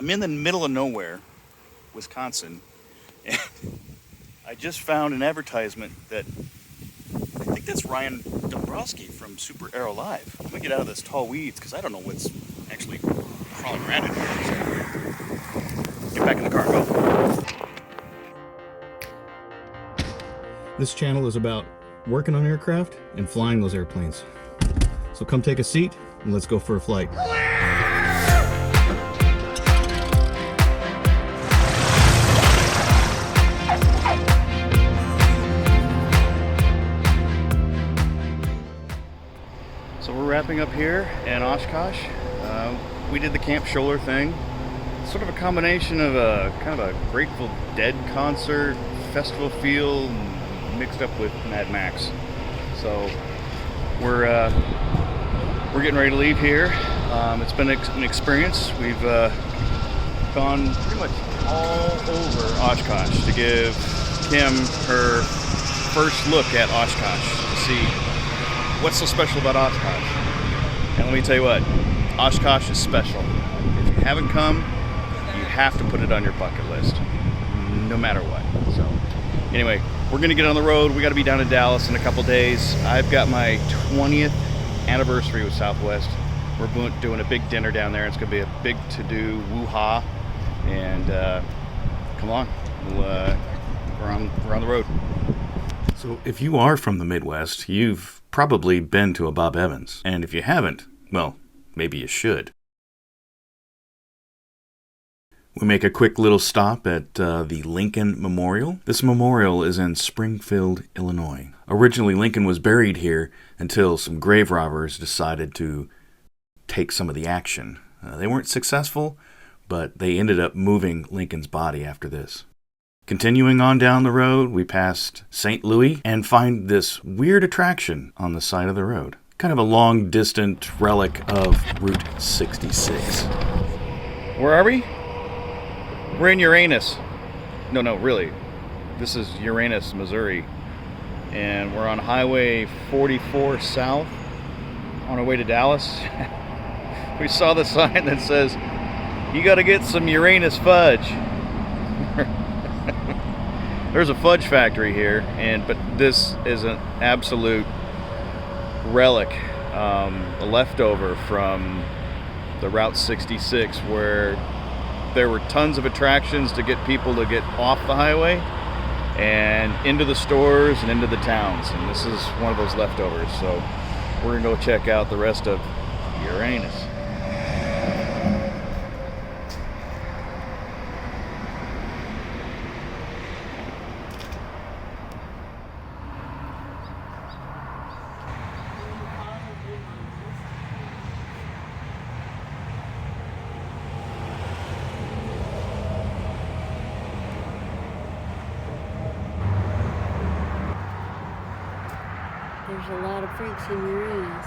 I'm in the middle of nowhere, Wisconsin, and I just found an advertisement that I think that's Ryan Dombrowski from Super Arrow Live. I'm gonna get out of this tall weeds because I don't know what's actually crawling around in here. So get back in the car and go. This channel is about working on aircraft and flying those airplanes. So come take a seat and let's go for a flight. So we're wrapping up here in Oshkosh. We did the Camp Scholler thing. Sort of a combination of a kind of a Grateful Dead concert, festival feel, mixed up with Mad Max. So we're getting ready to leave here. It's been an experience. We've gone pretty much all over Oshkosh to give Kim her first look at Oshkosh to see what's so special about Oshkosh. And let me tell you what, Oshkosh is special. If you haven't come, you have to put it on your bucket list, no matter what. So anyway, we're gonna get on the road. We gotta be down in Dallas in a couple days. I've got my 20th anniversary with Southwest. We're doing a big dinner down there. It's gonna be a big to-do, woo-ha, and come on, we're on the road. So if you are from the Midwest, you've probably been to a Bob Evans, and if you haven't, well, maybe you should. We make a quick little stop at the Lincoln Memorial. This memorial is in Springfield, Illinois. Originally, Lincoln was buried here until some grave robbers decided to take some of the action. They weren't successful, but they ended up moving Lincoln's body after this. Continuing on down the road, we passed St. Louis and find this weird attraction on the side of the road. Kind of a long-distant relic of Route 66. Where are we? We're in Uranus. No, really. This is Uranus, Missouri. And we're on Highway 44 South on our way to Dallas. We saw the sign that says, "You gotta get some Uranus fudge." There's a fudge factory here, but this is an absolute relic, a leftover from the Route 66, where there were tons of attractions to get people to get off the highway and into the stores and into the towns. And this is one of those leftovers. So we're gonna go check out the rest of Uranus. There's a lot of freaks in Uranus.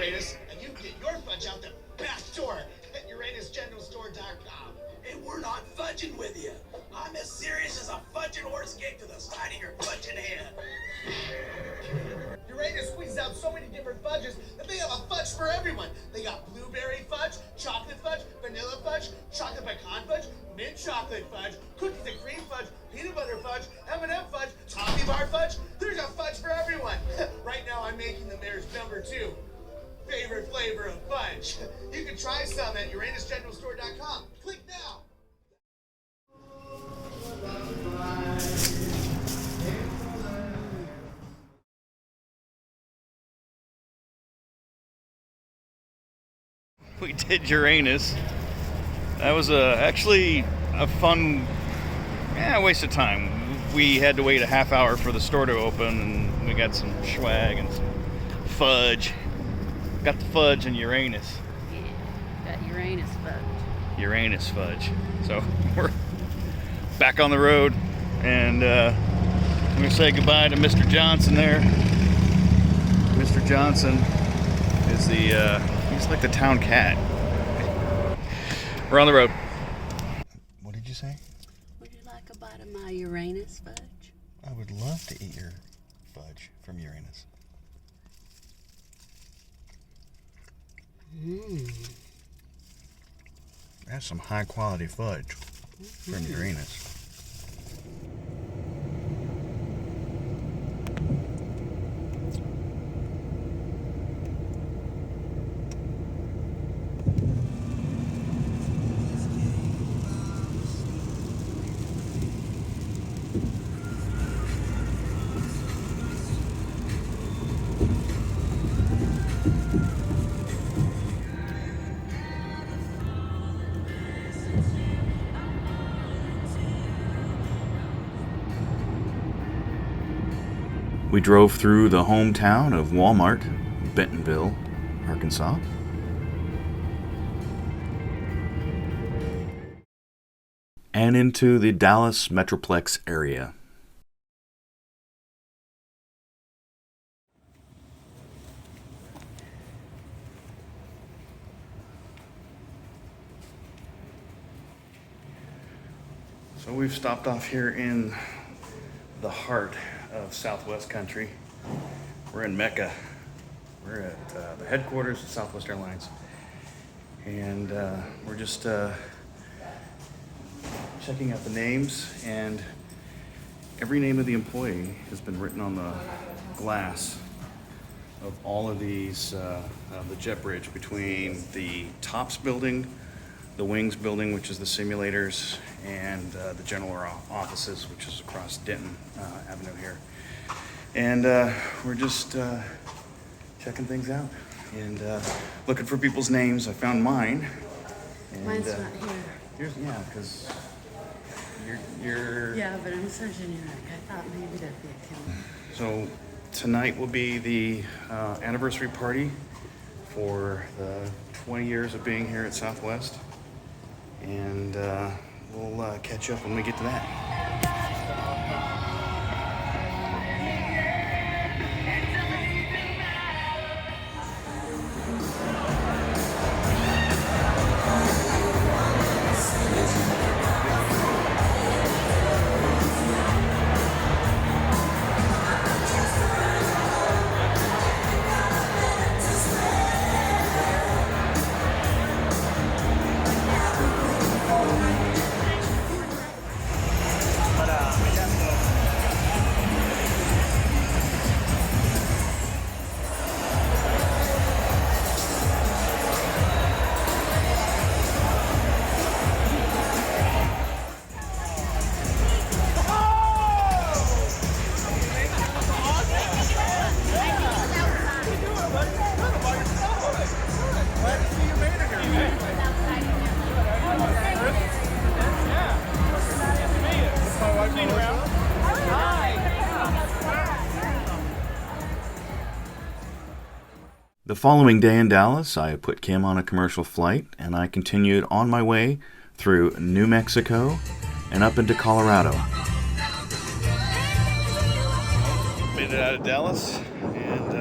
Uranus, and you can get your fudge out the back door at UranusGentalStore.com. And we're not fudging with you. I'm as serious as a fudging horse kick to the side of your fudging head. Uranus squeezes out so many different fudges that they have a fudge for everyone. They got blueberry fudge, chocolate fudge, vanilla fudge, chocolate pecan fudge, mint chocolate fudge, cookies and cream fudge, peanut butter fudge, M&M fudge, toffee bar fudge. There's a fudge for everyone. Right now I'm making the mayor's #2 favorite flavor of fudge. You can try some at UranusGentalStore.com. Click now. We did Uranus. That was actually a fun, waste of time. We had to wait a half hour for the store to open, and we got some swag and some fudge. Got the fudge and Uranus. Yeah, got Uranus fudge. Uranus fudge. So we're back on the road, and I'm gonna say goodbye to Mr. Johnson there. Mr. Johnson is he's like the town cat. We're on the road. What did you say? Would you like a bite of my Uranus fudge? I would love to eat your fudge from Uranus. That's some high quality fudge from Uranus. We drove through the hometown of Walmart, Bentonville, Arkansas. And into the Dallas Metroplex area. So we've stopped off here in the heart of Southwest country. We're in Mecca. We're at the headquarters of Southwest Airlines, and we're just checking out the names, and every name of the employee has been written on the glass of all of these, the jet bridge between the Tops building, the Wings building, which is the simulators, and the general offices, which is across Denton Avenue here. And we're just checking things out and looking for people's names. I found mine. And, Mine's not here. Because you're... Yeah, but I'm so generic. I thought maybe that'd be a killer. So tonight will be the anniversary party for the 20 years of being here at Southwest. And we'll catch up when we get to that. The following day in Dallas, I put Kim on a commercial flight, and I continued on my way through New Mexico and up into Colorado. Made it out of Dallas, and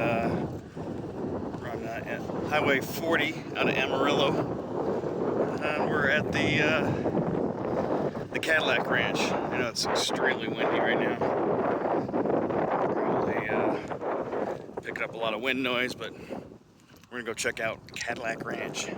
I'm not Highway 40 out of Amarillo. And we're at the Cadillac Ranch. I know it's extremely windy right now. Probably picking up a lot of wind noise, but we're gonna go check out Cadillac Ranch.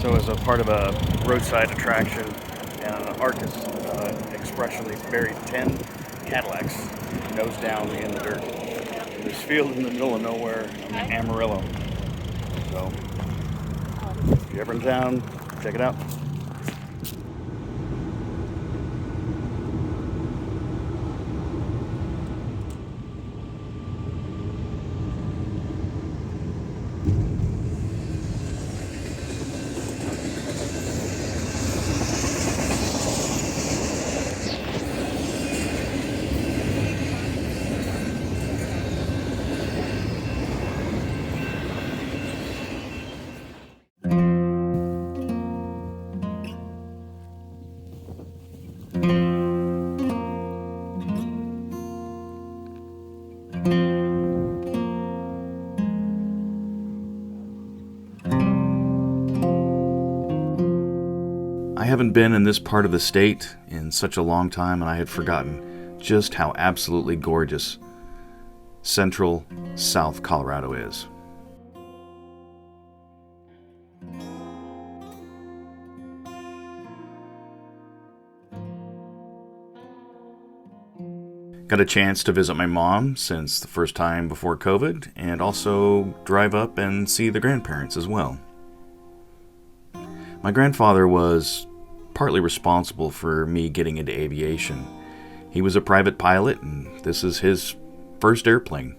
So as a part of a roadside attraction, an artist expressly buried 10 Cadillacs nose down in the dirt. In this field in the middle of nowhere in Amarillo. So if you're ever in town, check it out. I haven't been in this part of the state in such a long time, and I had forgotten just how absolutely gorgeous central South Colorado is. Got a chance to visit my mom since the first time before COVID, and also drive up and see the grandparents as well. My grandfather was partly responsible for me getting into aviation. He was a private pilot, and this is his first airplane.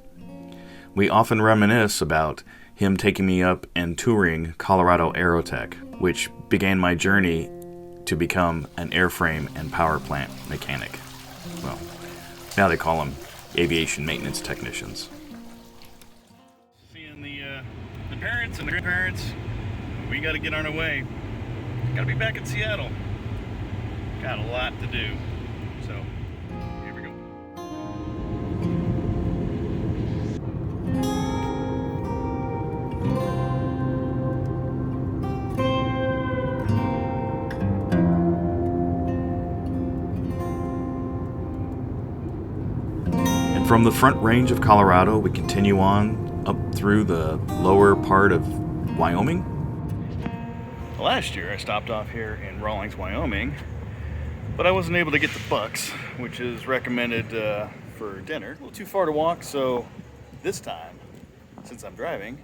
We often reminisce about him taking me up and touring Colorado Aerotech, which began my journey to become an airframe and power plant mechanic. Well, now they call them aviation maintenance technicians. Seeing the parents and the grandparents, we got to get on our way. Got to be back in Seattle. Got a lot to do. So, here we go. And from the Front Range of Colorado, we continue on up through the lower part of Wyoming. Last year I stopped off here in Rawlins, Wyoming, but I wasn't able to get the Bucks, which is recommended for dinner. A little too far to walk, so this time, since I'm driving,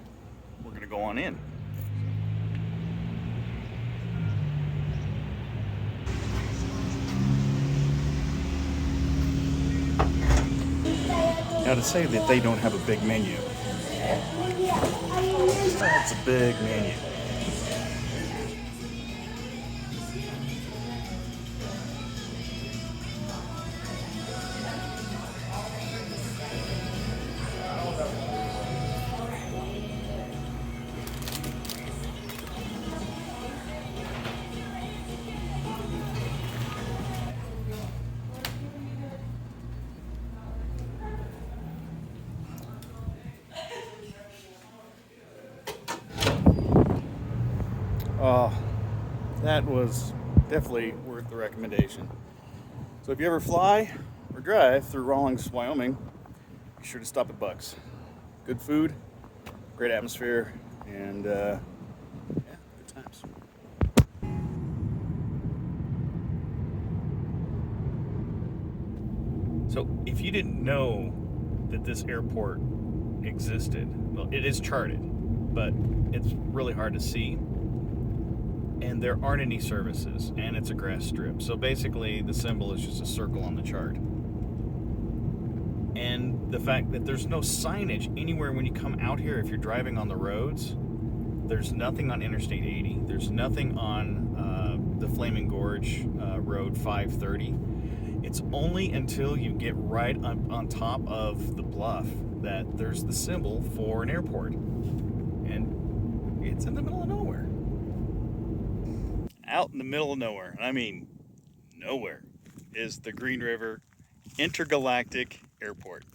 we're gonna go on in. Now, to say that they don't have a big menu, it's a big menu. Oh, that was definitely worth the recommendation. So if you ever fly or drive through Rawlins, Wyoming, be sure to stop at Bucks. Good food, great atmosphere, and yeah, good times. So if you didn't know that this airport existed, well, it is charted, but it's really hard to see. And there aren't any services, and it's a grass strip. So basically, the symbol is just a circle on the chart. And the fact that there's no signage anywhere when you come out here if you're driving on the roads. There's nothing on Interstate 80. There's nothing on the Flaming Gorge Road 530. It's only until you get right on top of the bluff that there's the symbol for an airport. And it's in the middle of nowhere. Out in the middle of nowhere, I mean nowhere, is the Green River Intergalactic Airport.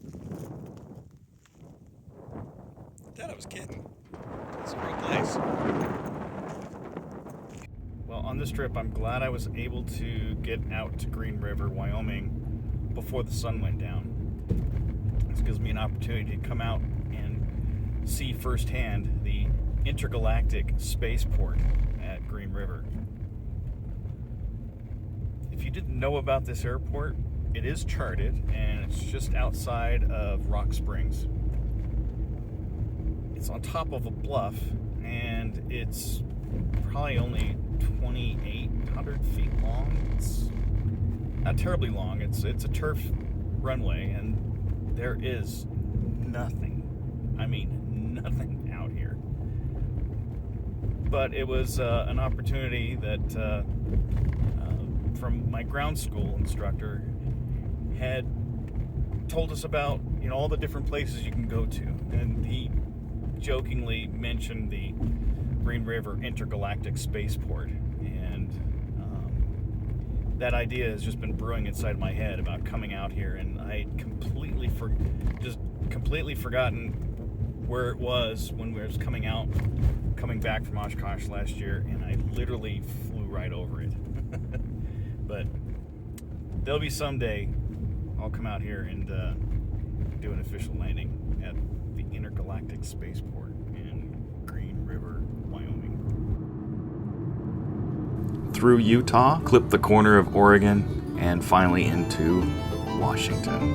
Thought I was kidding. It's a real place. Well, on this trip, I'm glad I was able to get out to Green River, Wyoming, before the sun went down. This gives me an opportunity to come out and see firsthand the intergalactic spaceport at Green River. If you didn't know about this airport, it is charted, and it's just outside of Rock Springs. It's on top of a bluff, and it's probably only 2,800 feet long. It's not terribly long. It's a turf runway, and there is nothing. I mean, nothing out here. But it was an opportunity that from my ground school instructor had told us about, all the different places you can go to, and he jokingly mentioned the Green River Intergalactic Spaceport, and that idea has just been brewing inside my head about coming out here, and I had completely forgotten where it was when we was coming back from Oshkosh last year, and I literally flew right over it. But there'll be someday I'll come out here and do an official landing at the Intergalactic Spaceport in Green River, Wyoming. Through Utah, clip the corner of Oregon, and finally into Washington.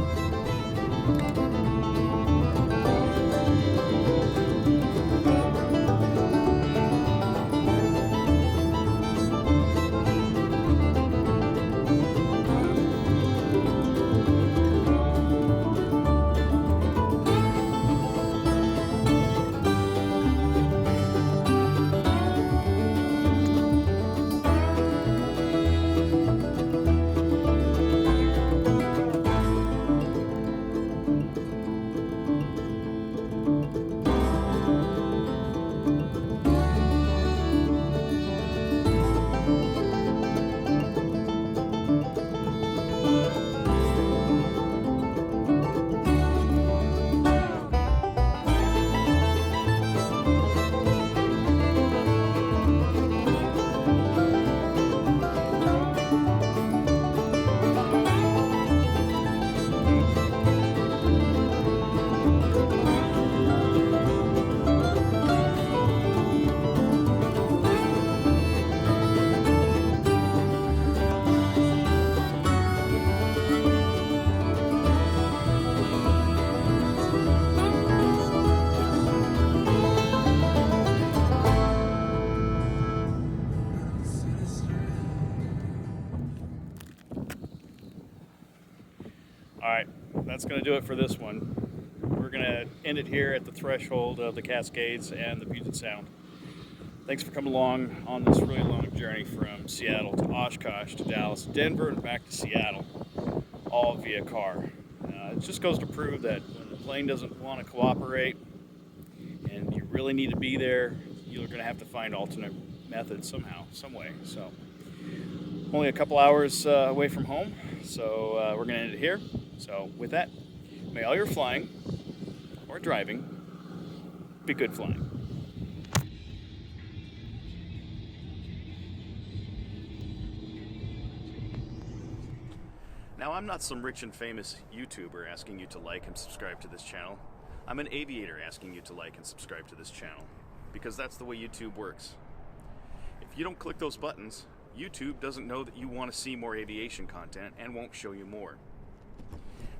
Alright, that's going to do it for this one. We're going to end it here at the threshold of the Cascades and the Puget Sound. Thanks for coming along on this really long journey from Seattle to Oshkosh to Dallas, Denver, and back to Seattle, all via car. It just goes to prove that when the plane doesn't want to cooperate and you really need to be there, you're going to have to find alternate methods somehow, some way. So, only a couple hours away from home, so we're going to end it here. So with that, may all your flying or driving be good flying. Now, I'm not some rich and famous YouTuber asking you to like and subscribe to this channel. I'm an aviator asking you to like and subscribe to this channel, because that's the way YouTube works. If you don't click those buttons, YouTube doesn't know that you want to see more aviation content and won't show you more.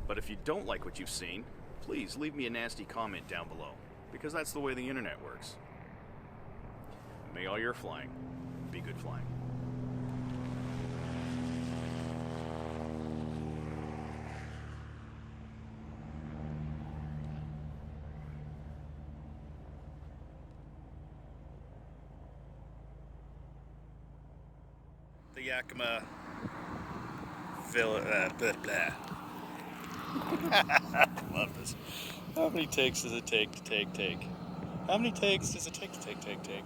But if you don't like what you've seen, please leave me a nasty comment down below, because that's the way the internet works. May all your flying be good flying. Yakima Villa. Blah, blah. Love this. How many takes does it take to take? How many takes does it take to take?